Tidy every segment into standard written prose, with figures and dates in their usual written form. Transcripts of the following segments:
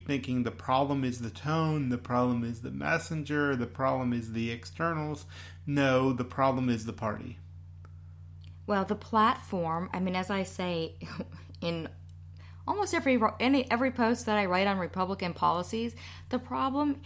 thinking the problem is the tone, the problem is the messenger, the problem is the externals. No, the problem is the party. Well, the platform, I mean, as I say in almost every post that I write on Republican policies, the problem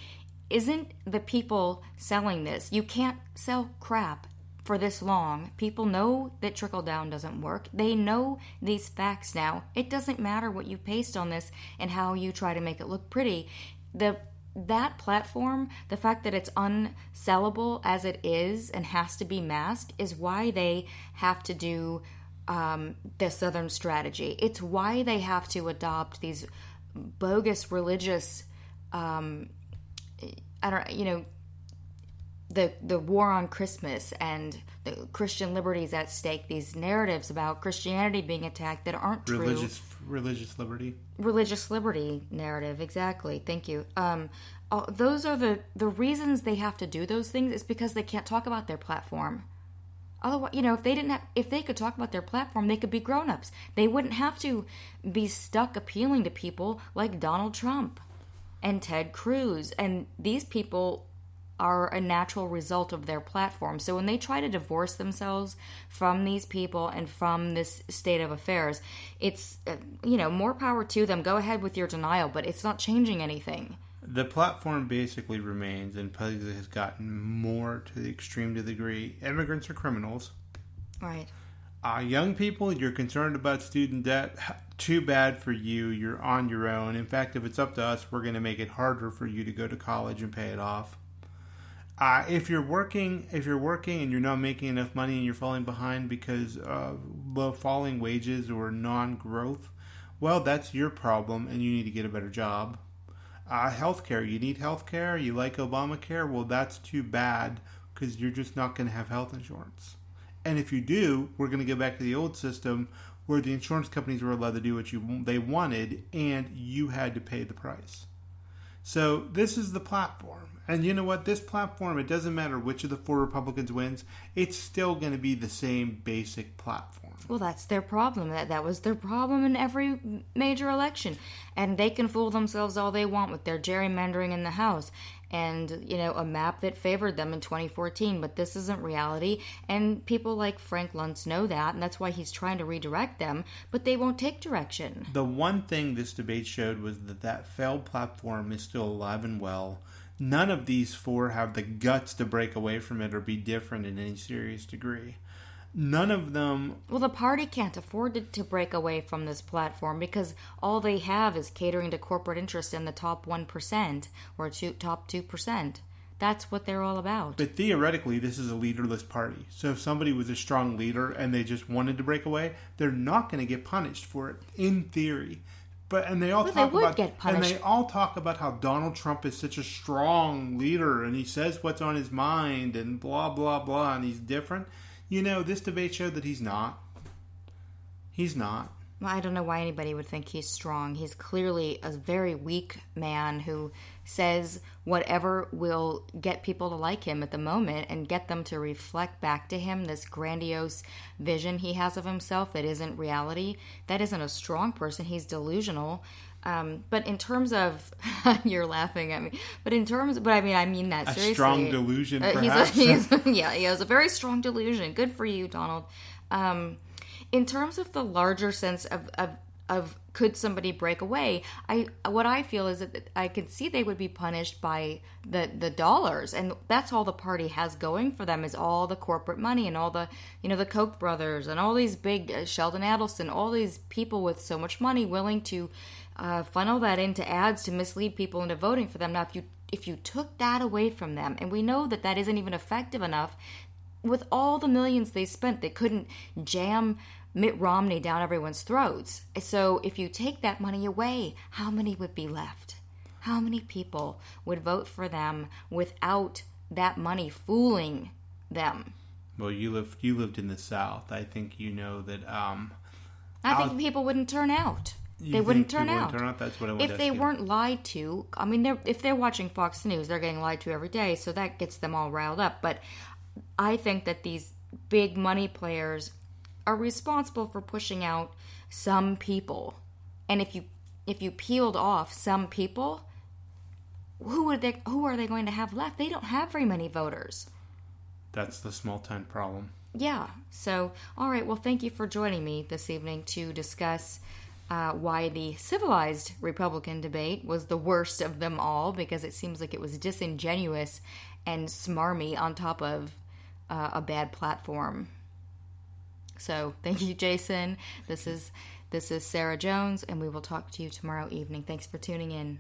isn't the people selling this. You can't sell crap for this long. People know that trickle down doesn't work. They know these facts now. It doesn't matter what you paste on this and how you try to make it look pretty. That platform, the fact that it's unsellable as it is and has to be masked, is why they have to do the Southern strategy. It's why they have to adopt these bogus religious, the war on Christmas and the Christian liberties at stake. These narratives about Christianity being attacked that aren't true. Religious liberty. Religious liberty narrative, exactly. Thank you. Those are the reasons they have to do those things is because they can't talk about their platform. Otherwise, if they could talk about their platform, they could be grown-ups. They wouldn't have to be stuck appealing to people like Donald Trump and Ted Cruz. And these people are a natural result of their platform. So when they try to divorce themselves from these people and from this state of affairs, it's, more power to them. Go ahead with your denial, but it's not changing anything. The platform basically remains, and probably has gotten more to the extreme degree. Immigrants are criminals. Right. Young people, you're concerned about student debt. Too bad for you. You're on your own. In fact, if it's up to us, we're going to make it harder for you to go to college and pay it off. If you're working and you're not making enough money and you're falling behind because of falling wages or non-growth, well, that's your problem, and you need to get a better job. Healthcare. You need healthcare. You like Obamacare? Well, that's too bad because you're just not going to have health insurance. And if you do, we're going to go back to the old system where the insurance companies were allowed to do what they wanted, and you had to pay the price. So this is the platform. And you know what? This platform, it doesn't matter which of the four Republicans wins, it's still going to be the same basic platform. Well, that's their problem. That was their problem in every major election. And they can fool themselves all they want with their gerrymandering in the House and, a map that favored them in 2014. But this isn't reality. And people like Frank Luntz know that, and that's why he's trying to redirect them. But they won't take direction. The one thing this debate showed was that failed platform is still alive and well. None of these four have the guts to break away from it or be different in any serious degree. None of them... Well, the party can't afford to break away from this platform because all they have is catering to corporate interests in the top 1% or top 2%. That's what they're all about. But theoretically, this is a leaderless party. So if somebody was a strong leader and they just wanted to break away, they're not going to get punished for it, in theory. They all talk about how Donald Trump is such a strong leader and he says what's on his mind and blah, blah, blah, and he's different. This debate showed that he's not. He's not. Well, I don't know why anybody would think he's strong. He's clearly a very weak man who says whatever will get people to like him at the moment and get them to reflect back to him this grandiose vision he has of himself that isn't reality. That isn't a strong person. He's delusional. But in terms of, you're laughing at me, but I mean that seriously. A strong delusion, perhaps. He has a very strong delusion. Good for you, Donald. In terms of the larger sense of could somebody break away, what I feel is that I could see they would be punished by the dollars, and that's all the party has going for them is all the corporate money and all the the Koch brothers and all these big Sheldon Adelson, all these people with so much money willing to funnel that into ads to mislead people into voting for them. Now, if you took that away from them, and we know that isn't even effective enough, with all the millions they spent, they couldn't jam Mitt Romney down everyone's throats. So if you take that money away, how many would be left? How many people would vote for them without that money fooling them? Well, you lived in the South. I think you know that. I think people wouldn't turn out. They wouldn't turn out. That's what I want to If they weren't lied to, I mean, if they're watching Fox News, they're getting lied to every day, so that gets them all riled up. But I think that these big money players are responsible for pushing out some people. And if you if you peeled off some people, who are they going to have left? They don't have very many voters. That's the small town problem. Yeah. So, all right. Well, thank you for joining me this evening to discuss why the civilized Republican debate was the worst of them all, because it seems like it was disingenuous and smarmy on top of a bad platform. So, thank you, Jason. This is Sarah Jones, and we will talk to you tomorrow evening. Thanks for tuning in.